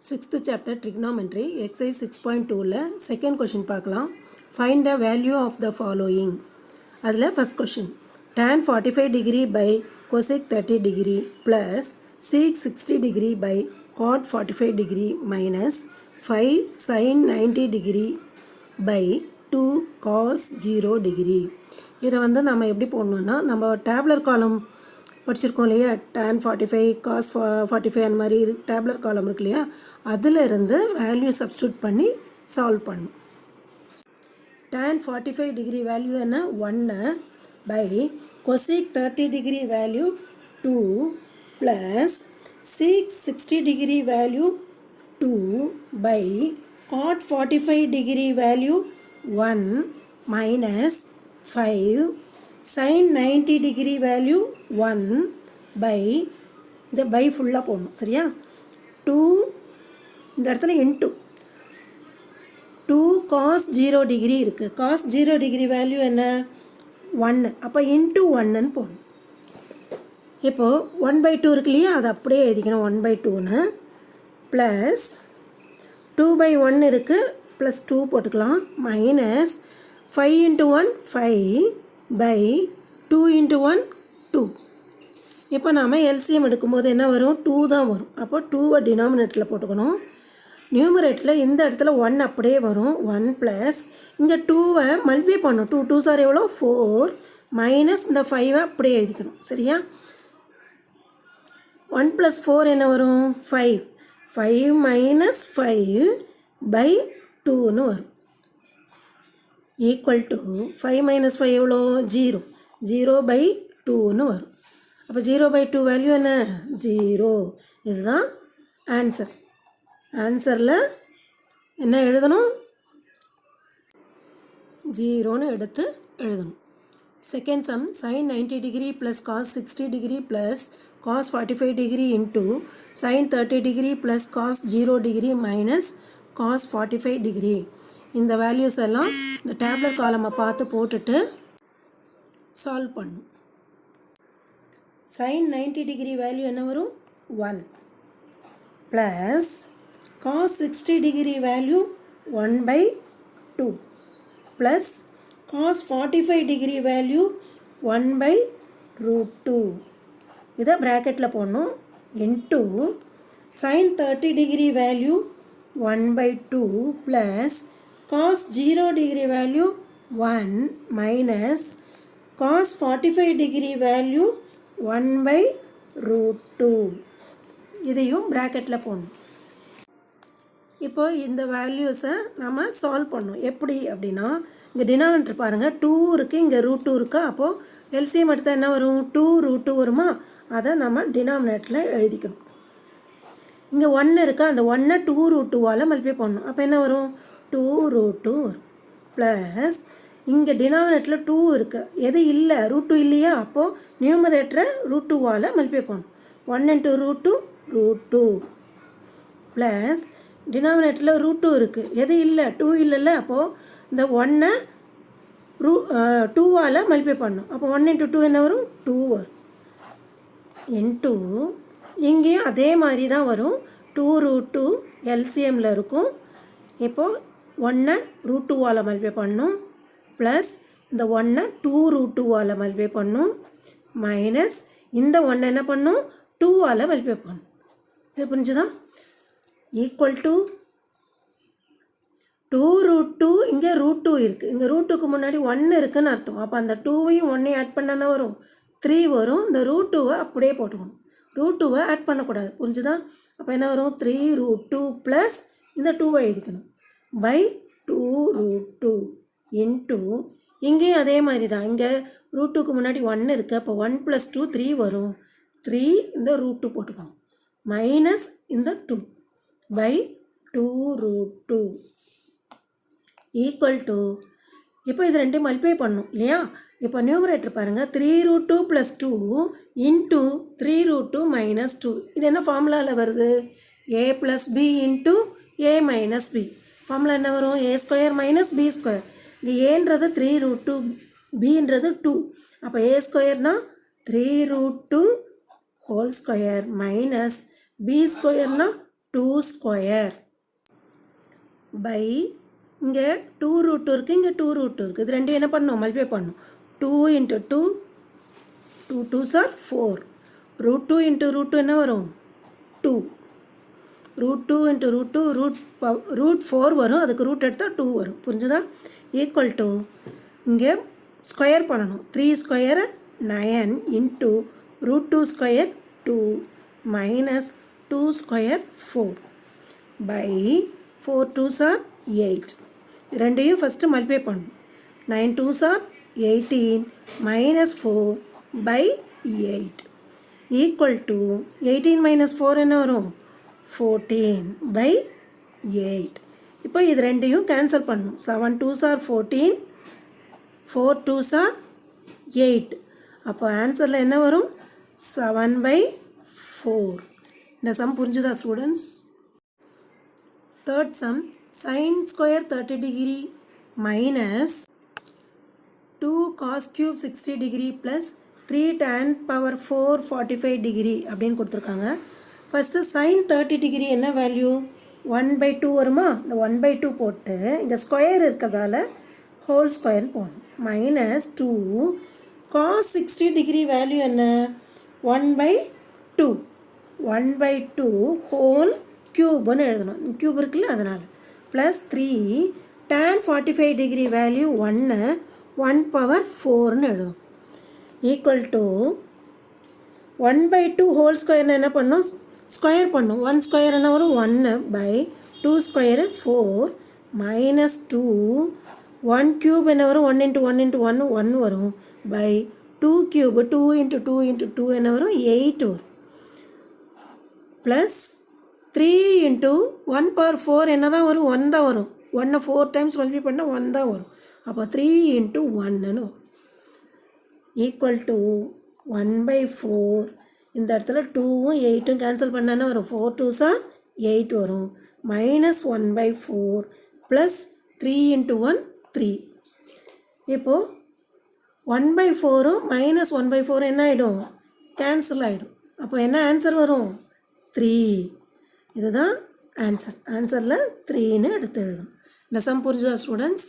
Sixth chapter trigonometry exercise 6.2 second question பார்க்கலாம். Find the value of the following. அதில் first question tan 45 degree by cosec 30 degree plus sec 60 degree by cot 45 degree minus 5 sin 90 degree by 2 cos 0 degree. இதை வந்து நம்ம எப்படி போடணும்னா நம்ம டேப்லர் காலம் படிச்சிருக்கோம் இல்லையா, tan 45 cos 45 அந்த மாதிரி டேப்லர் காலம் இருக்கு இல்லையா, அதில் இருந்து வேல்யூ சப்ஸ்டியூட் பண்ணி சால்வ் பண்ணும். tan 45 டிகிரி வேல்யூ என்ன 1 by cosec 30 degree value 2 plus sec 60 degree value 2 by cot 45 degree value 1 minus 5 sin 90 degree value 1 by இந்த பை ஃபுல்லாக போடணும் சரியா. 2 இந்த இடத்துல இன்ட்டு 2 cos 0 டிகிரி இருக்குது. cos 0 டிகிரி வேல்யூ என்ன 1, அப்போ இன்ட்டு 1ன்னு போடணும். இப்போது 1/2 இருக்கு இல்லையா, அதை அப்படியே எழுதிக்கணும் 1/2ன்னு. ப்ளஸ் 2/1 இருக்குது, ப்ளஸ் 2 போட்டுக்கலாம். Minus 5 × 1 5 by 2 × 1 2. இப்போ நாம் எல்சிஎம் எடுக்கும்போது என்ன வரும் 2 தான் வரும். அப்போ 2வை டினாமினேட்டரில் போட்டுக்கணும். நியூமரேட்டரில் இந்த இடத்துல 1 அப்படியே வரும். 1 ப்ளஸ் இங்கே 2வை மல்டிப்ளை பண்ணணும். 2 2 சார் எவ்வளோ 4 மைனஸ் இந்த 5வை அப்படியே எழுதிக்கணும் சரியா. 1 + 4 என்ன வரும் 5. 5 மைனஸ் 5 பை 2ன்னு வரும். ஈக்குவல் டு 5 மைனஸ் 5 எவ்வளோ 0. 0/2ன்னு வரும். அப்போ 0/2 வேல்யூ என்ன 0. இதுதான் ஆன்சர். ஆன்சரில் என்ன எழுதணும் 0ன்னு எடுத்து எழுதணும். Second sum sin 90 degree plus cos 60 degree plus cos 45 degree into sin 30 degree plus cos 0 degree minus cos 45 degree. இந்த வேல்யூஸ் எல்லாம் இந்த டேப்லெட் காலமை பார்த்து போட்டுட்டு சால்வ் பண்ணும். sin 90 டிகிரி வேல்யூ என்ன வரும் 1 plus cos 60 degree value 1/2 plus cos 45 degree value 1/√2. இதை ப்ராக்கெட்டில் போடணும். Into sin 30 degree value 1/2 plus cos 0 degree value 1 minus cos 45 degree value 1/√2. இதையும் ப்ராக்கெட்டில் போடணும். இப்போ இந்த வேல்யூஸை நம்ம சால்வ் பண்ணணும். எப்படி அப்படின்னா இங்கே டினாமினேட்டர் பாருங்கள் 2 இருக்குது, இங்கே √2 இருக்கா. அப்போது எல்சிஎம் எடுத்தால் என்ன வரும் 2√2 வருமா. அதை நம்ம டினாமினேட்டரில் எழுதிக்கணும். இங்கே 1 இருக்கா, அந்த 1ஐ 2√2வால் மல்டிப்ளை பண்ணணும். அப்போ என்ன வரும் 2√2 வரும். ப்ளஸ் இங்கே டினாமினேட்டரில் 2 இருக்குது, எது இல்லை √2 இல்லையா. அப்போது நியூமரேட்டரை √2வால் மல்டிப்ளை பண்ணணும். 1 × √2 √2 ப்ளஸ் டினாமினேட்டரில் √2 இருக்குது, எது இல்லை 2 இல்லைல்ல. அப்போது இந்த 1ஐ 2வால் மல்டிப்ளை பண்ணணும். அப்போ 1 × 2 என்ன வரும் 2 வரும். இன்ட்டு இங்கேயும் அதே மாதிரி தான் வரும். 2√2 எல்சிஎம்மில் இருக்கும். இப்போது 1ஐ √2வால் மல்டிப்ளை பண்ணணும். ப்ளஸ் இந்த 1ஐ 2√2வால் மல்டிப்ளை பண்ணணும். மைனஸ் இந்த 1 என்ன பண்ணணும் 2வால் மல்டிப்ளை பண்ணணும். இது புரிஞ்சுதா. ஈக்குவல் டு 2√2 இங்கே √2 இருக்குது, இங்கே √2க்கு முன்னாடி 1 இருக்குதுன்னு அர்த்தம். அப்போ அந்த 2வையும் 1ஐயும் ஆட் பண்ணால் வரும் 3 வரும். இந்த √2வை அப்படியே போட்டுக்கணும். √2வை ஆட் பண்ணக்கூடாது புரிஞ்சுதா. அப்போ என்ன வரும் 3√2 ப்ளஸ் இந்த 2வை எழுதிக்கணும் பை 2√2 இன்ட்டு இங்கேயும் அதே மாதிரி தான். இங்கே √2க்கு முன்னாடி 1 இருக்குது. அப்போ 1 + 2 3 வரும். 3 இந்த √2 போட்டுக்கணும். மைனஸ் இந்த 2 பை 2√2 ஈக்குவல் டு இப்போ இது ரெண்டையும் மல்டிப்ளை பண்ணணும் இல்லையா. இப்போ நியூமரேட்டர் பாருங்கள் 3√2 + 2 இன்ட்டு 3√2 மைனஸ் 2. இது என்ன ஃபார்முலாவில் வருது a + b into a minus b. Formula என்ன வரும் a² மைனஸ் b². இங்கே ஏன்றது 3√2, bன்றது 2. அப்போ a²னா 3√2 whole square minus b² 2 square by இங்கே 2 ரூட் 2 இருக்குது, இங்கே 2 ரூட் 2 இருக்குது. இது ரெண்டும் என்ன பண்ணணும்? மல்டிப்ளை பண்ணணும். 2 into 2 2 2s are 4. Root 2 into root 2 என்ன வரும்? 2. ரூட் 2 இன்ட்டு ரூட் 2 ரூட் 4 வரும், அதுக்கு ரூட் எடுத்தால் 2 வரும். புரிஞ்சுதா? ஈக்குவல் டு இங்கே ஸ்கொயர் பண்ணணும். 3 square 9 into root 2 square 2 minus 2 square 4 by 4 2s are 8. ரெண்டையும் ஃபஸ்ட்டு மல்டிப்ளை பண்ணணும். 9 2s are 18 minus 4 by 8 equal to 18 minus 4 என்ன வரும்? 14 by 8. இப்போ இது ரெண்டையும் கேன்சல் பண்ணணும். 7 2s are 14, 4 2s are 8. அப்போ ஆன்சரில் என்ன வரும்? 7 by 4. இந்த சம் புரிஞ்சுதா students? Third sum, sin square 30 degree minus 2 cos cube 60 degree plus 3 tan power 4 45 degree அப்படின்னு கொடுத்துருக்காங்க. ஃபஸ்ட்டு sin 30 degree என்ன வேல்யூ? 1/2 வருமா? இந்த 1/2 போட்டு இங்கே ஸ்கொயர் இருக்கிறதால ஹோல் ஸ்கொயர் போடணும். மைனஸ் 2 cos 60 degree வேல்யூ என்ன? 1/2 1/2 ஹோல் க்யூப்னு எழுதணும். க்யூப் இருக்குல்ல, அதனால் plus 3 tan 45 degree value 1 power 4ன்னு எழுதும். ஈக்குவல் டு 1/2 ஹோல் ஸ்கொயர்னு என்ன பண்ணணும்? ஸ்கொயர் பண்ணும். 1 ஸ்கொயர் என்ன வரும்? 1 பை 2 ஸ்கொயர் 4 மைனஸ் 2 1 க்யூப் என்ன வரும்? 1 இன்ட்டு 1 இன்ட்டு 1 1 வரும் பை 2 க்யூப் 2 இன்ட்டு 2 இன்ட்டு 2 என்ன வரும்? 8 வரும். ப்ளஸ் 3 இன்ட்டு 1 பவர் 4 என்ன தான் வரும்? 1 தான் வரும். 1 4 டைம்ஸ் மல்டிப்ளை பண்ணால் 1 தான் வரும். அப்போ 3 இன்ட்டு 1ன்னு வரும். Equal to 1/4. இந்த இடத்துல 2வும் 8ம் கேன்சல் பண்ணானே வரும். 4 2s are 8 வரும். Minus 1/4 plus 3 into 1 3. இப்போது 1/4ம் மைனஸ் 1/4 என்ன ஆகிடும்? கேன்சல் ஆகிடும். அப்போ என்ன ஆன்சர் வரும்? 3. இதுதான் ஆன்சர். ஆன்சரில் 3ன்னு எடுத்து எழுதும். இந்த சம் புரிஞ்சா ஸ்டூடெண்ட்ஸ்?